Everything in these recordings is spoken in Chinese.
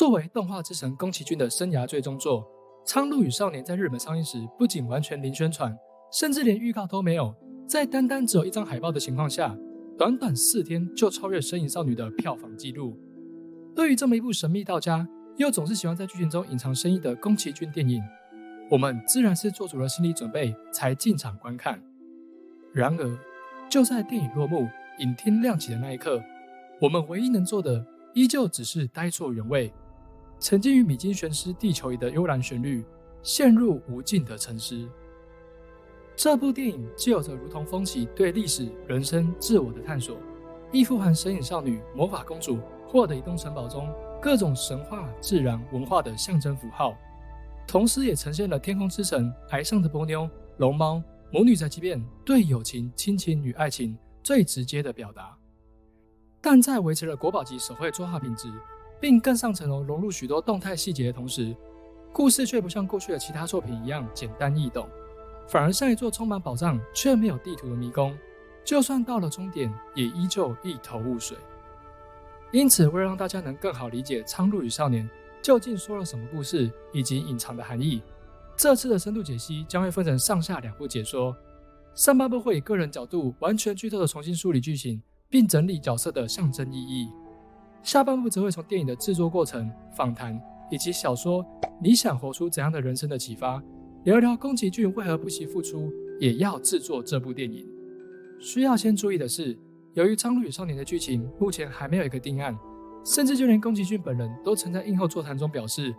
作为动画之神宫崎骏的生涯最终作，《苍鹭与少年》在日本上映时，不仅完全零宣传，甚至连预告都没有，在单单只有一张海报的情况下，短短4天就超越《神隐少女》的票房纪录。对于这么一部神秘到家，又总是喜欢在剧情中隐藏深意的宫崎骏电影，我们自然是做足了心理准备才进场观看。然而，就在电影落幕、影厅亮起的那一刻，我们唯一能做的，依旧只是呆坐原位，沉浸于米津玄师《地球仪》的悠然旋律，陷入无尽的沉思。这部电影既有着如同风起对历史、人生、自我的探索，亦富含神隐少女、魔法公主、霍尔的移动城堡中各种神话、自然、文化的象征符号，同时也呈现了天空之城、崖上的波妞、龙猫、魔女宅急便对友情、亲情与爱情最直接的表达。但在维持了国宝级手绘作画品质，并更上层楼融入许多动态细节的同时，故事却不像过去的其他作品一样简单易懂，反而像一座充满宝藏却没有地图的迷宫，就算到了终点，也依旧一头雾水。因此，为了让大家能更好理解《苍鹭与少年》究竟说了什么故事以及隐藏的含义，这次的深度解析将会分成上下2部解说。上半部会以个人角度完全剧透的重新梳理剧情，并整理角色的象征意义。下半部则会从电影的制作过程、访谈以及小说你想活出怎样的人生的启发，聊聊宫崎骏为何不惜付出也要制作这部电影。需要先注意的是，由于《苍鹭与少年》的剧情目前还没有一个定案，甚至就连宫崎骏本人都曾在映后座谈中表示，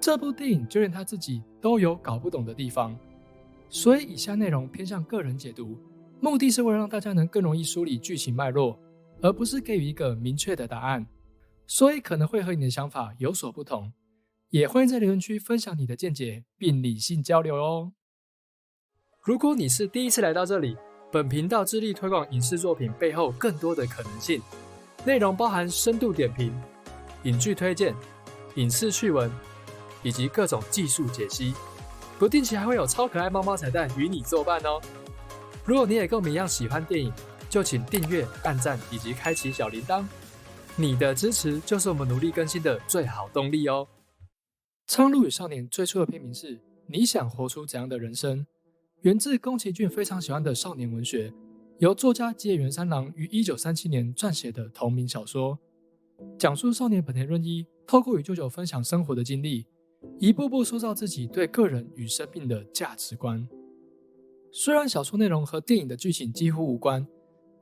这部电影就连他自己都有搞不懂的地方。所以以下内容偏向个人解读，目的是为了让大家能更容易梳理剧情脉络，而不是给予一个明确的答案。所以可能会和你的想法有所不同，也欢迎在留言区分享你的见解，并理性交流哦。如果你是第一次来到这里，本频道致力推广影视作品背后更多的可能性，内容包含深度点评、影剧推荐、影视趣闻，以及各种技术解析，不定期还会有超可爱猫猫彩蛋与你作伴哦。如果你也跟我们一样喜欢电影，就请订阅、按赞以及开启小铃铛，你的支持就是我们努力更新的最好动力哦。《苍鹭与少年》最初的片名是《你想活出怎样的人生》，源自宫崎骏非常喜欢的少年文学，由作家吉野源三郎于1937年撰写的同名小说，讲述少年本田润一透过与舅舅分享生活的经历，一步步塑造自己对个人与生命的价值观。虽然小说内容和电影的剧情几乎无关，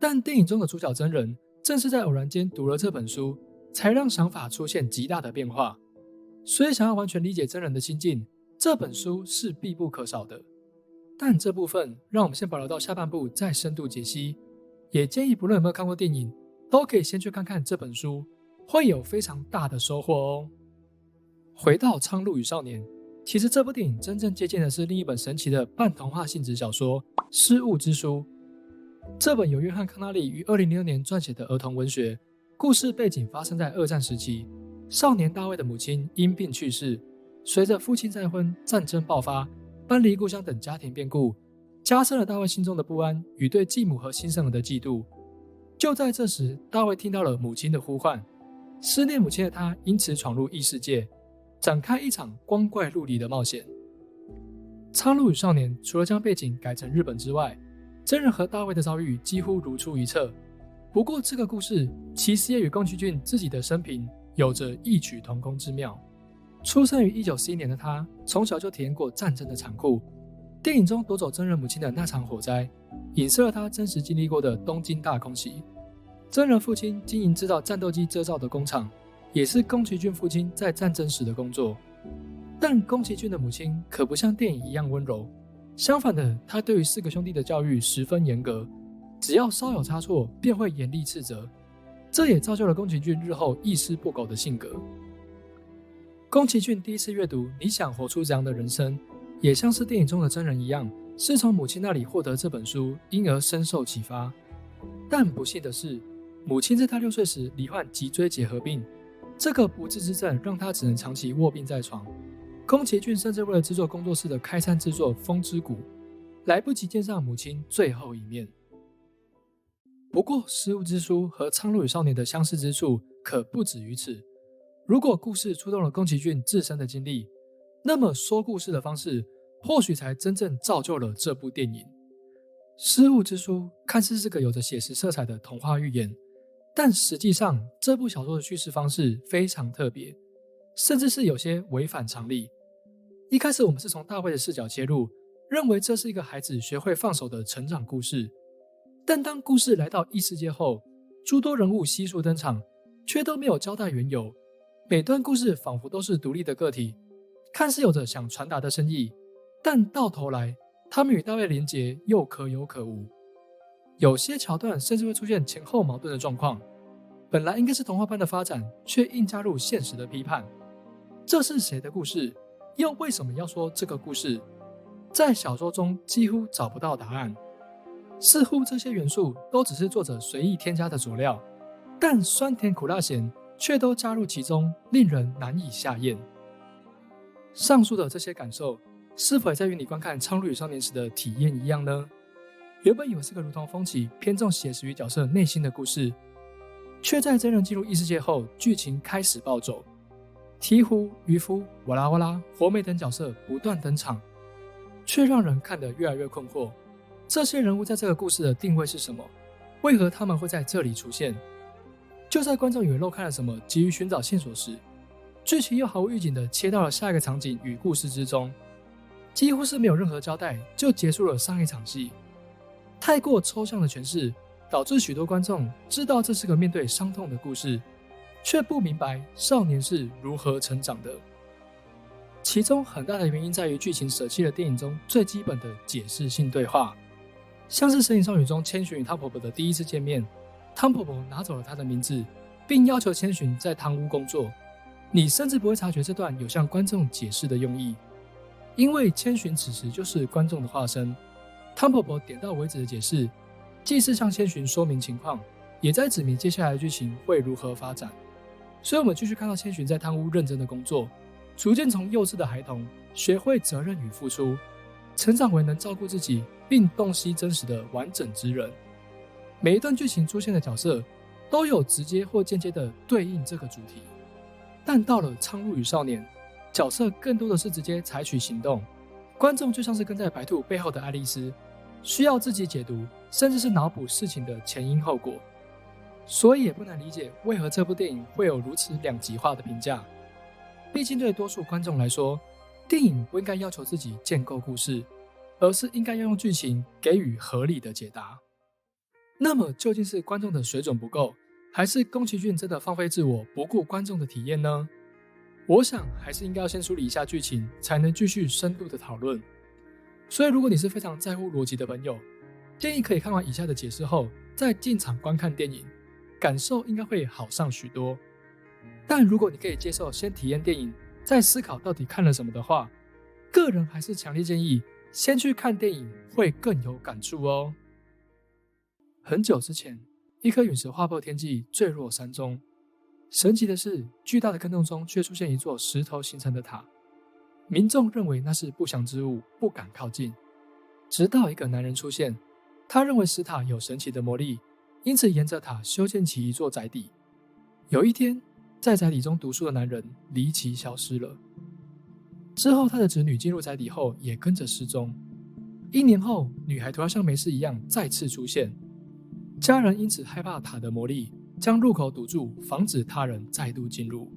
但电影中的主角真人正是在偶然间读了这本书，才让想法出现极大的变化。所以想要完全理解真人的心境，这本书是必不可少的。但这部分让我们先保留到下半部再深度解析，也建议不论有没有看过电影，都可以先去看看这本书，会有非常大的收获哦。回到《苍鹭与少年》，其实这部电影真正借鉴的是另一本神奇的半童话性质小说《失物之书》。这本由约翰·康纳利于2006年撰写的儿童文学，故事背景发生在二战时期。少年大卫的母亲因病去世，随着父亲再婚、战争爆发、搬离故乡等家庭变故，加深了大卫心中的不安与对继母和新生儿的嫉妒。就在这时，大卫听到了母亲的呼唤，思念母亲的他因此闯入异世界，展开一场光怪陆离的冒险。《苍鹭与少年》除了将背景改成日本之外，真人和大卫的遭遇几乎如出一辙。不过这个故事其实也与宫崎骏自己的生平有着异曲同工之妙。出生于1941年的他，从小就体验过战争的残酷。电影中夺走真人母亲的那场火灾，影射了他真实经历过的东京大空袭。真人父亲经营制造战斗机遮罩的工厂，也是宫崎骏父亲在战争时的工作。但宫崎骏的母亲可不像电影一样温柔，相反的，他对于4个兄弟的教育十分严格，只要稍有差错便会严厉斥责。这也造就了宫崎骏日后一丝不苟的性格。宫崎骏第一次阅读《你想活出怎样的人生》，也像是电影中的真人一样，是从母亲那里获得这本书，因而深受启发。但不幸的是，母亲在他6岁时罹患脊椎结核病，这个不治之症让他只能长期卧病在床。宫崎骏甚至为了制作工作室的开山之作《风之谷》，来不及见上母亲最后一面。不过，《失物之书》和《苍鹭与少年》的相似之处可不止于此。如果故事触动了宫崎骏自身的经历，那么说故事的方式或许才真正造就了这部电影。《失物之书》看似是个有着写实色彩的童话寓言，但实际上这部小说的叙事方式非常特别，甚至是有些违反常理。一开始我们是从大卫的视角切入，认为这是一个孩子学会放手的成长故事，但当故事来到异世界后，诸多人物悉数登场，却都没有交代缘由。每段故事仿佛都是独立的个体，看似有着想传达的深意，但到头来他们与大卫的连结又可有可无。有些桥段甚至会出现前后矛盾的状况，本来应该是童话般的发展，却硬加入现实的批判。这是谁的故事？又为什么要说这个故事？在小说中几乎找不到答案，似乎这些元素都只是作者随意添加的佐料，但酸甜苦辣咸却都加入其中，令人难以下咽。上述的这些感受，是否也在与你观看《苍鹭与少年》时的体验一样呢？原本以为是个如同风起偏重写实与角色内心的故事，却在真人进入异世界后，剧情开始暴走。鹈鹕、渔夫、哇啦哇啦、火美等角色不断登场，却让人看得越来越困惑。这些人物在这个故事的定位是什么？为何他们会在这里出现？就在观众以为漏看了什么，急于寻找线索时，剧情又毫无预警地切到了下一个场景与故事之中，几乎是没有任何交代就结束了上一场戏。太过抽象的诠释，导致许多观众知道这是个面对伤痛的故事，却不明白少年是如何成长的。其中很大的原因在于剧情舍弃了电影中最基本的解释性对话，像是《神隐少女》中千寻与汤婆婆的第一次见面，汤婆婆拿走了她的名字，并要求千寻在汤屋工作。你甚至不会察觉这段有向观众解释的用意，因为千寻此时就是观众的化身。汤婆婆点到为止的解释，既是向千寻说明情况，也在指明接下来的剧情会如何发展。所以我们继续看到千寻在汤屋认真的工作，逐渐从幼稚的孩童学会责任与付出，成长为能照顾自己并洞悉真实的完整之人。每一段剧情出现的角色都有直接或间接的对应这个主题，但到了《苍鹭与少年》，角色更多的是直接采取行动，观众就像是跟在白兔背后的爱丽丝，需要自己解读，甚至是脑补事情的前因后果。所以也不难理解为何这部电影会有如此两极化的评价。毕竟对多数观众来说，电影不应该要求自己建构故事，而是应该要用剧情给予合理的解答。那么究竟是观众的水准不够，还是宫崎骏真的放飞自我，不顾观众的体验呢？我想还是应该要先梳理一下剧情，才能继续深度的讨论。所以如果你是非常在乎逻辑的朋友，建议可以看完以下的解释后再进场观看电影，感受应该会好上许多。但如果你可以接受先体验电影，再思考到底看了什么的话，个人还是强烈建议先去看电影，会更有感触哦。很久之前，一颗陨石划破天际，坠落山中。神奇的是，巨大的坑洞中却出现一座石头形成的塔。民众认为那是不祥之物，不敢靠近。直到一个男人出现，他认为石塔有神奇的魔力，因此沿着塔修建起一座宅邸。有一天，在宅邸中读书的男人离奇消失了。之后，他的侄女进入宅邸后也跟着失踪。1年后，女孩突然像没事一样再次出现。家人因此害怕塔的魔力，将入口堵住，防止他人再度进入。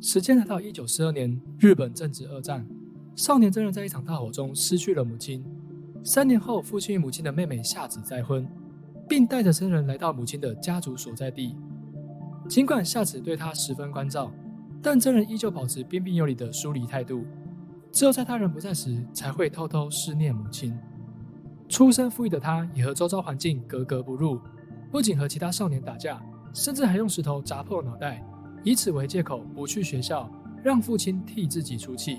时间来到1942年，日本正值二战，少年真人在一场大火中失去了母亲。3年后，父亲与母亲的妹妹夏子再婚，并带着真人来到母亲的家族所在地。尽管夏子对他十分关照，但真人依旧保持彬彬有礼的疏离态度，只有在他人不在时才会偷偷思念母亲。出身富裕的他也和周遭环境格格不入，不仅和其他少年打架，甚至还用石头砸破脑袋，以此为借口不去学校，让父亲替自己出气。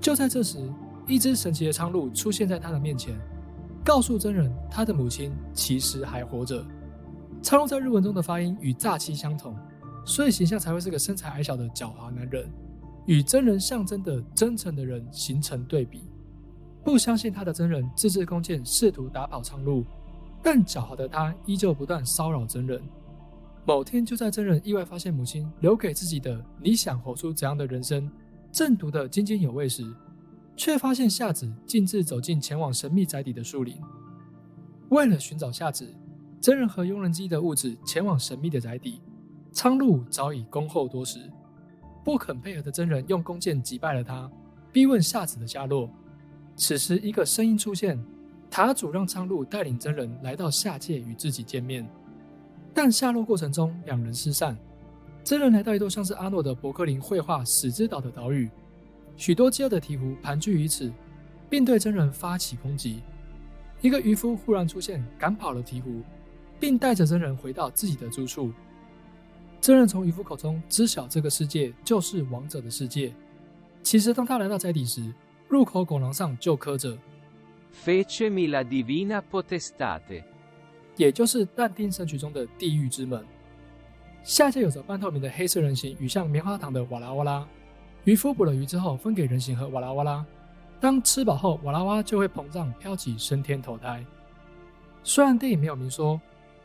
就在这时，一只神奇的苍鹭出现在他的面前，告诉真人他的母亲其实还活着。苍鹭在日文中的发音与诈欺相同，所以形象才会是个身材矮小的狡猾男人，与真人象征的真诚的人形成对比。不相信他的真人自制弓箭，试图打跑苍鹭，但狡猾的他依旧不断骚扰真人。某天，就在真人意外发现母亲留给自己的“你想活出怎样的人生”正读得津津有味时，却发现夏子径自走进前往神秘宅邸的树林。为了寻找夏子，真人和佣人之一的物子前往神秘的宅邸，苍鹭早已恭候多时。不肯配合的真人用弓箭击败了他，逼问夏子的下落。此时，一个声音出现，塔主让苍鹭带领真人来到下界与自己见面。但下落过程中，两人失散。真人来到一座像是阿诺的伯克林绘画死之岛的岛屿，许多饥饿的鹈鹕盘踞于此，并对真人发起攻击。一个渔夫忽然出现，赶跑了鹈鹕，并带着真人回到自己的住处。真人从渔夫口中知晓这个世界就是王者的世界。其实当他来到宅邸时，入口拱廊上就刻着 Fecemi la divina potestate， 也就是但丁神曲中的地狱之门。下界有着半透明的黑色人形与像棉花糖的瓦拉瓦拉。渔夫捕了鱼之后分给人形和瓦拉瓦拉，当吃饱后，瓦拉瓦就会膨胀飘起升天投胎。虽然电影没有明说，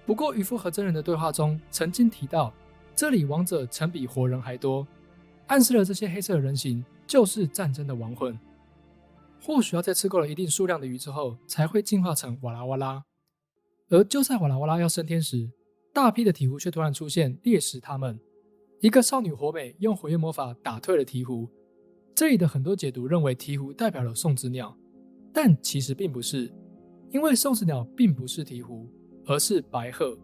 不过渔夫和真人的对话中曾经提到，这里王者曾比活人还多，暗示了这些黑色的人形就是战争的亡魂。或许要在吃够了一定数量的鱼之后，才会进化成瓦拉瓦拉。而就在瓦拉瓦拉要升天时，大批的鹈鹕却突然出现，猎食它们。一个少女火美用火焰魔法打退了鹈鹕。这里的很多解读认为鹈鹕代表了送子鸟，但其实并不是，因为送子鸟并不是鹈鹕，而是白鹤。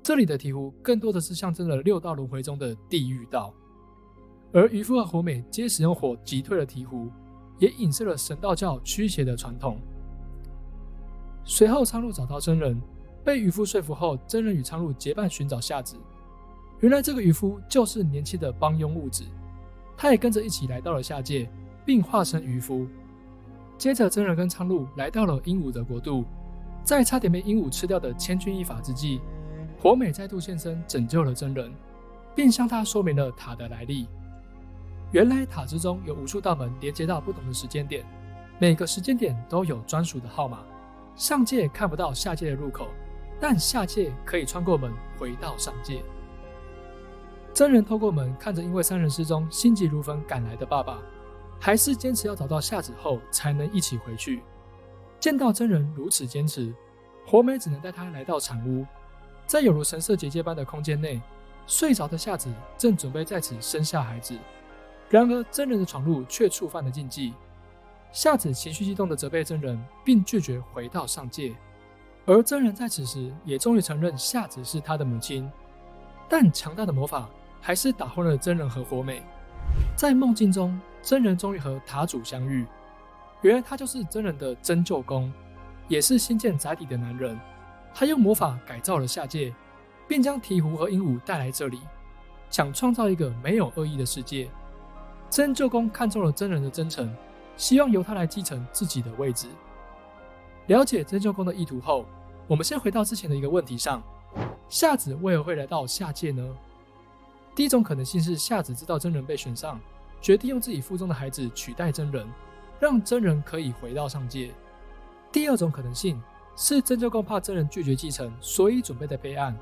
这里的鹈鹕更多的是象征了六道轮回中的地狱道。而渔夫和火美皆使用火击退了鹈鹕，也影射了神道教驱邪的传统。随后苍鹭找到真人，被渔夫说服后，真人与苍鹭结伴寻找夏子。原来这个渔夫就是年轻的帮佣物子，他也跟着一起来到了下界，并化身渔夫。接着真人跟苍鹭来到了鹦鹉的国度，在差点被鹦鹉吃掉的千钧一发之际，火美再度现身拯救了真人，并向他说明了塔的来历。原来塔之中有无数道门连接到不同的时间点，每个时间点都有专属的号码。上界看不到下界的入口，但下界可以穿过门回到上界。真人透过门看着因为三人失踪心急如焚赶来的爸爸，还是坚持要找到夏子后才能一起回去。见到真人如此坚持，火美只能带他来到产屋。在有如神社结界般的空间内，睡着的夏子正准备在此生下孩子。然而真人的闯入却触犯了禁忌，夏子情绪激动地责备真人，并拒绝回到上界。而真人在此时也终于承认夏子是他的母亲，但强大的魔法还是打昏了真人和火美。在梦境中，真人终于和塔主相遇，原来他就是真人的真舅公，也是新建宅邸的男人。他用魔法改造了下界，并将鹈鹕和鹦鹉带来这里，想创造一个没有恶意的世界。真舅公看中了真人的真诚，希望由他来继承自己的位置。了解真舅公的意图后，我们先回到之前的一个问题上：夏子为何会来到下界呢？第一种可能性是夏子知道真人被选上，决定用自己腹中的孩子取代真人，让真人可以回到上界。第二种可能性是真舅公怕真人拒绝继承，所以准备的备案，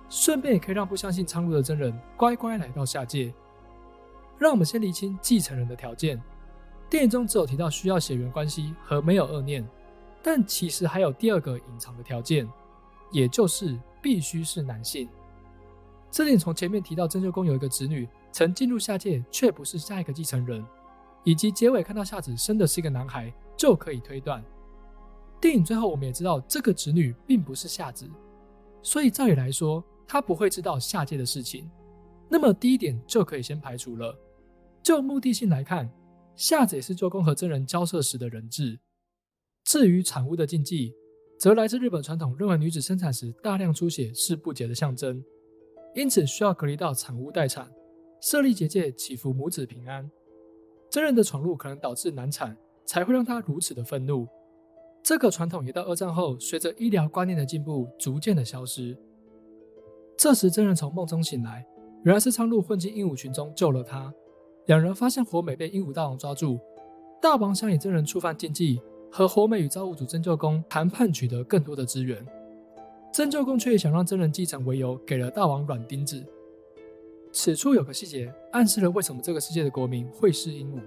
顺便也可以让不相信苍鹭的真人乖乖来到下界。让我们先厘清继承人的条件。电影中只有提到需要血缘关系和没有恶念，但其实还有第二个隐藏的条件，也就是必须是男性。这点从前面提到真舅公有一个侄女曾进入下界却不是下一个继承人，以及结尾看到夏子生的是一个男孩就可以推断。电影最后我们也知道这个侄女并不是夏子，所以照理来说她不会知道下界的事情。那么第一点就可以先排除了。就目的性来看，夏子也是舅公和真人交涉时的人质。至于产屋的禁忌，则来自日本传统认为女子生产时大量出血是不洁的象征，因此需要隔离到产屋待产，设立结界祈福母子平安。真人的闯入可能导致难产，才会让他如此的愤怒。这个传统也到二战后随着医疗观念的进步逐渐的消失。这时真人从梦中醒来，原来是苍鹭混进鹦鹉群中救了他。两人发现火美被鹦鹉大王抓住，大王想以真人触犯禁忌，和火美与造物主真舅公谈判取得更多的资源。真救公却想让真人继承为由，给了大王软钉子。此处有个细节，暗示了为什么这个世界的国民会是鹦鹉。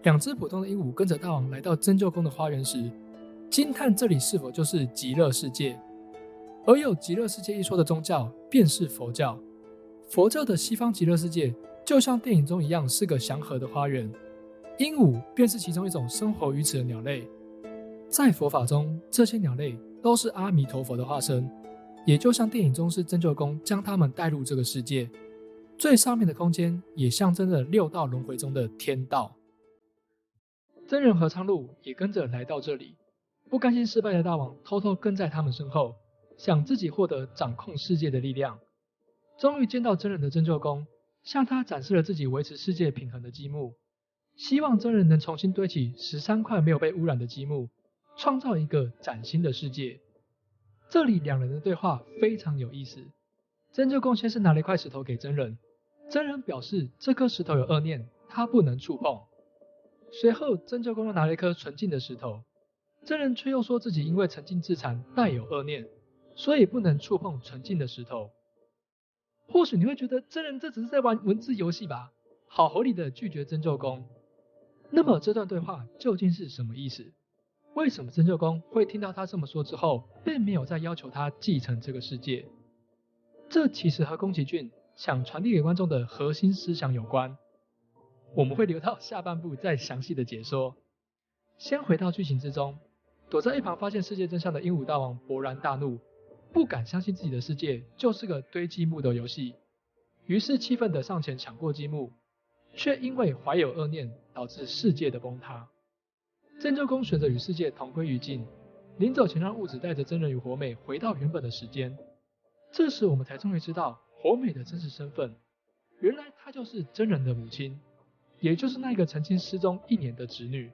2只普通的鹦鹉跟着大王来到真救公的花园时，惊叹这里是否就是极乐世界。而有极乐世界一说的宗教便是佛教。佛教的西方极乐世界就像电影中一样，是个祥和的花园。鹦鹉便是其中一种生活于此的鸟类。在佛法中，这些鸟类都是阿弥陀佛的化身，也就像电影中是真救公将他们带入这个世界。最上面的空间也象征着6道轮回中的天道。真人和苍鹭也跟着来到这里，不甘心失败的大王偷偷跟在他们身后，想自己获得掌控世界的力量。终于见到真人的真救公，向他展示了自己维持世界平衡的积木，希望真人能重新堆起13块没有被污染的积木，创造一个崭新的世界。这里2人的对话非常有意思。真救公先是拿了一块石头给真人，真人表示这颗石头有恶念，他不能触碰。随后真救公又拿了一颗纯净的石头，真人却又说自己因为沉浸自残带有恶念，所以不能触碰纯净的石头。或许你会觉得真人这只是在玩文字游戏吧，好合理的拒绝真救公。那么这段对话究竟是什么意思？为什么真救公会听到他这么说之后，并没有再要求他继承这个世界？这其实和宫崎骏想传递给观众的核心思想有关。我们会留到下半部再详细的解说。先回到剧情之中，躲在一旁发现世界真相的鹦鹉大王勃然大怒，不敢相信自己的世界就是个堆积木的游戏，于是气愤地上前抢过积木，却因为怀有恶念导致世界的崩塌。真救公选择与世界同归于尽，临走前让雾子带着真人与火美回到原本的时间。这时我们才终于知道火美的真实身份，原来她就是真人的母亲，也就是那个曾经失踪1年的侄女。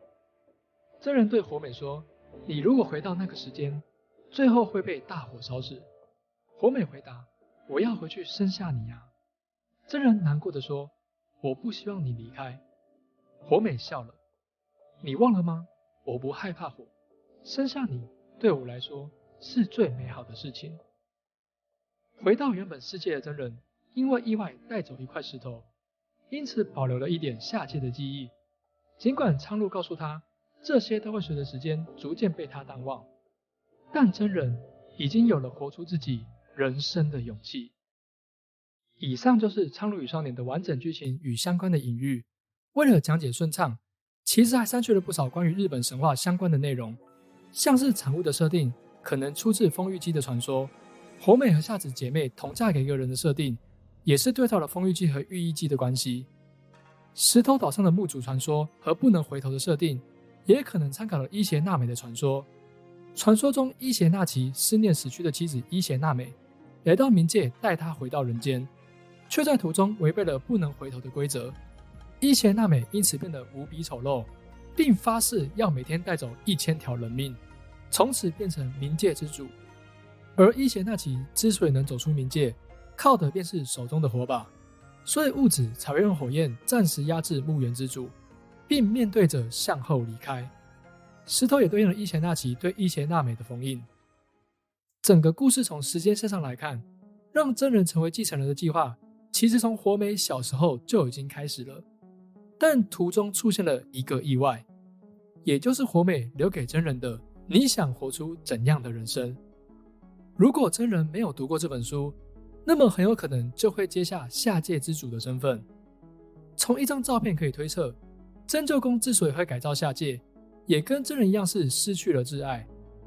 真人对火美说，你如果回到那个时间，最后会被大火烧死。火美回答，我要回去生下你啊。真人难过的说，我不希望你离开。火美笑了，你忘了吗？我不害怕火，生下你对我来说是最美好的事情。回到原本世界的真人，因为意外带走一块石头，因此保留了一点下界的记忆。尽管苍鹭告诉他，这些都会随着时间逐渐被他淡忘，但真人已经有了活出自己人生的勇气。以上就是《苍鹭与少年》的完整剧情与相关的隐喻。为了讲解顺畅，其实还删去了不少关于日本神话相关的内容，像是产物的设定可能出自丰玉姬的传说，火美和夏子姐妹同嫁给一个人的设定，也是对照了丰玉姬和玉衣姬的关系。石头岛上的墓主传说和不能回头的设定，也可能参考了伊邪那美的传说。传说中伊邪那岐思念死去的妻子伊邪那美，来到冥界带她回到人间，却在途中违背了不能回头的规则。伊邪那美因此变得无比丑陋，并发誓要每天带走1000条人命，从此变成冥界之主。而伊邪那岐之所以能走出冥界，靠的便是手中的火把，所以雾子才会用火焰暂时压制墓园之主，并面对着向后离开。石头也对应了伊邪那岐对伊邪那美的封印。整个故事从时间线上来看，让真人成为继承人的计划，其实从火美小时候就已经开始了，但途中出现了一个意外，也就是火美留给真人的“你想活出怎样的人生”。如果真人没有读过这本书，那么很有可能就会接下下界之主的身份。从一张照片可以推测，真救公之所以会改造下界，也跟真人一样是失去了挚爱。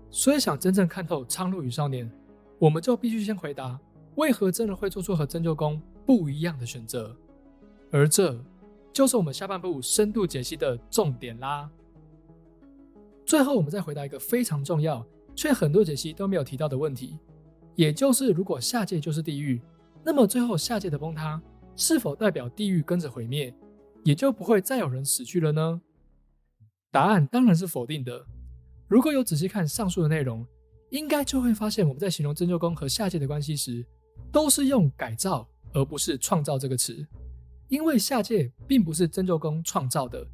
所以想真正看透苍鹭与少年，我们就必须先回答，为何真人会做出和真救公不一样的选择。而这就是我们下半部深度解析的重点啦。最后我们再回答一个非常重要却很多解析都没有提到的问题，也就是如果下界就是地狱，那么最后下界的崩塌是否代表地狱跟着毁灭，也就不会再有人死去了呢？答案当然是否定的。如果有仔细看上述的内容，应该就会发现我们在形容真救公和下界的关系时，都是用改造而不是创造这个词。因为下界并不是真救公创造的，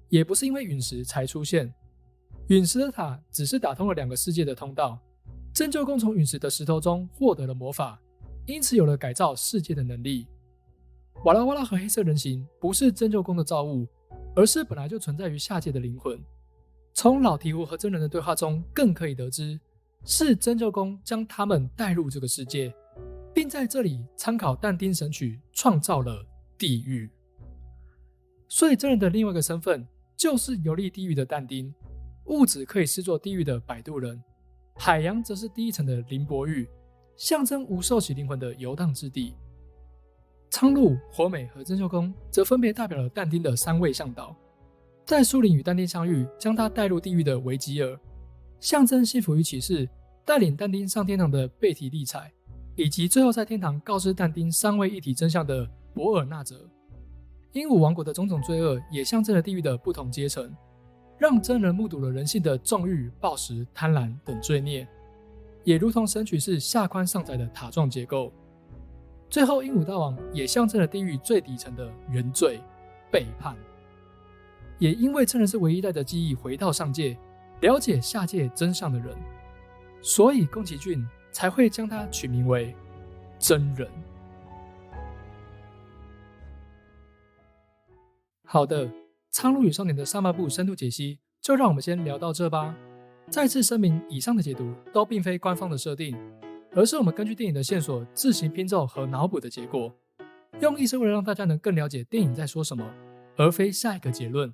也不是因为陨石才出现。陨石的塔只是打通了2个世界的通道，针灸工从陨石的石头中获得了魔法，因此有了改造世界的能力。瓦拉瓦拉和黑色人形不是针灸工的造物，而是本来就存在于下界的灵魂。从老鹈鹕和真人的对话中更可以得知，是针灸工将他们带入这个世界，并在这里参考但丁神曲创造了地狱。所以真人的另外一个身份就是游历地狱的但丁，物质可以视作地狱的摆渡人，海洋则是第一层的灵伯域，象征无受洗灵魂的游荡之地。苍鹭、火美和针灸工则分别代表了但丁的3位向导，在苏林与但丁相遇，将他带入地狱的维吉尔，象征幸福与启示，带领但丁上天堂的贝提利采，以及最后在天堂告知但丁3位一体真相的博尔纳泽。鹦鹉王国的种种罪恶也象征了地狱的不同阶层，让真人目睹了人性的纵欲、暴食、贪婪等罪孽，也如同神曲是下宽上窄的塔状结构。最后鹦鹉大王也象征了地狱最底层的原罪背叛。也因为真人是唯一带着记忆回到上界，了解下界真相的人，所以宫崎骏才会将他取名为真人。好的，苍鹭与少年的上半部深度解析就让我们先聊到这吧。再次声明，以上的解读都并非官方的设定，而是我们根据电影的线索自行拼凑和脑补的结果，用意是为了让大家能更了解电影在说什么，而非下一个结论。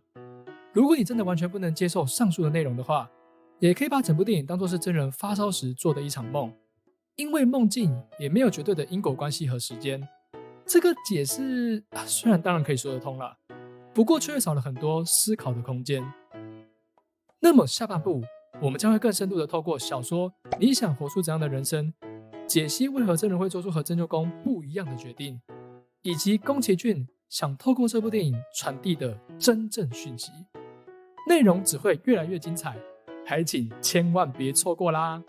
如果你真的完全不能接受上述的内容的话，也可以把整部电影当作是真人发烧时做的一场梦，因为梦境也没有绝对的因果关系和时间。这个解释虽然当然可以说得通啦，不过却少了很多思考的空间。那么下半部我们将会更深度的透过小说你想活出怎样的人生，解析为何真人会做出和针灸工不一样的决定，以及宫崎骏想透过这部电影传递的真正讯息。内容只会越来越精彩，还请千万别错过啦！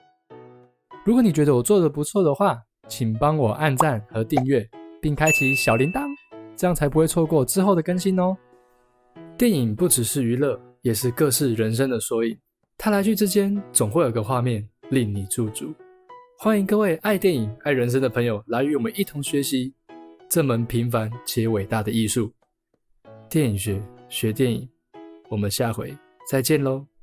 如果你觉得我做的不错的话，请帮我按赞和订阅，并开启小铃铛，这样才不会错过之后的更新哦。电影不只是娱乐，也是各式人生的缩影，它来去之间总会有个画面令你驻足。欢迎各位爱电影、爱人生的朋友来与我们一同学习这门平凡且伟大的艺术。电影学，学电影，我们下回再见喽。